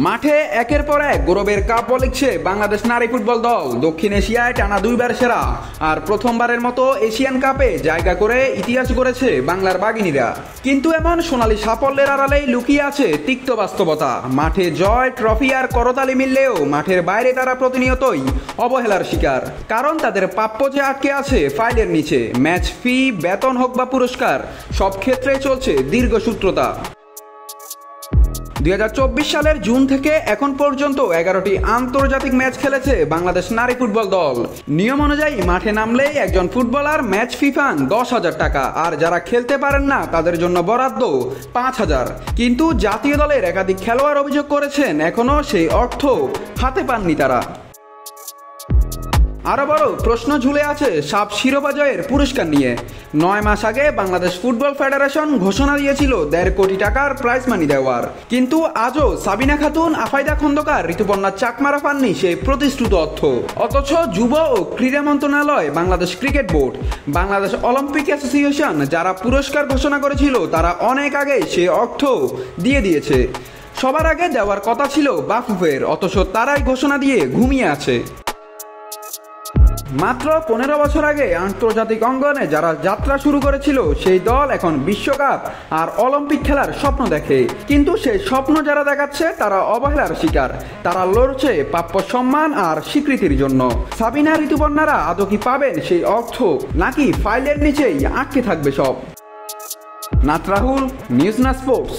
মাঠে একের পর এক গৌরবের কাপ লিখছে বাংলাদেশ নারী ফুটবল দল। দক্ষিণ এশিয়ায় টানা দুইবার সেরা আর প্রথমবারের মতো এশিয়ান কাপে জায়গা করে ইতিহাস গড়েছে বাংলার বাঘিনীরা। কিন্তু এমন সোনালী সাফল্যের আড়ালেই লুকিয়ে আছে তিক্ত বাস্তবতা। মাঠে জয়, ট্রফি আর করতালি মিললেও মাঠের বাইরে তারা প্রতিনিয়তই অবহেলার শিকার। কারণ তাদের প্রাপ্য যে আটকে আছে ফাইলের নিচে। ম্যাচ ফি, বেতন হোক বা পুরস্কার, সব ক্ষেত্রেই চলছে দীর্ঘসূত্রতা। 2024 সালের জুন থেকে এখন পর্যন্ত 11টি আন্তর্জাতিক ম্যাচ খেলেছে বাংলাদেশ নারী ফুটবল দল। নিয়ম অনুযায়ী মাঠে নামলেই একজন ফুটবলার ম্যাচ ফি পান 10,000 টাকা, আর যারা খেলতে পারেন না তাদের জন্য বরাদ্দ 5,000। কিন্তু জাতীয় দলের একাধিক খেলোয়াড় অভিযোগ করেছেন এখনও সেই অর্থ হাতে পাননি তারা। আরও বড় প্রশ্ন ঝুলে আছে সাফ শিরোপা জয়ের পুরস্কার নিয়ে। 9 মাস আগে বাংলাদেশ ফুটবল ফেডারেশন ঘোষণা দিয়েছিল 1.5 কোটি টাকার প্রাইজ মানি দেওয়ার। কিন্তু আজও সাবিনা খাতুন, আফাইদা খন্দকার, ঋতুপর্ণা চাকমারা পাননি সেই প্রতিশ্রুত অর্থ। অথচ যুব ও ক্রীড়া মন্ত্রণালয়, Bangladesh cricket board, Bangladesh Olympic association যারা পুরস্কার ঘোষণা করেছিল তারা অনেক আগে সে অর্থ দিয়ে দিয়েছে। সবার আগে দেওয়ার কথা ছিল বাফুফের, অথচ তারাই ঘোষণা দিয়ে ঘুমিয়ে আছে। মাত্র 15 বছর আগে আন্তর্জাতিক অঙ্গনে যারা যাত্রা শুরু করেছিল সেই দল এখন বিশ্বকাপ আর অলিম্পিক খেলার স্বপ্ন দেখে। কিন্তু সেই স্বপ্ন যারা দেখাচ্ছে তারা অবহেলার শিকার। তারা লড়ছে প্রাপ্য সম্মান আর স্বীকৃতির জন্য। সাবিনা, ঋতুপর্ণারা আদৌ কি পাবেন সেই অর্থ, নাকি ফাইলের নিচেই আটকে থাকবে সব? নাথ রাহুল, নিউজ না স্পোর্টস।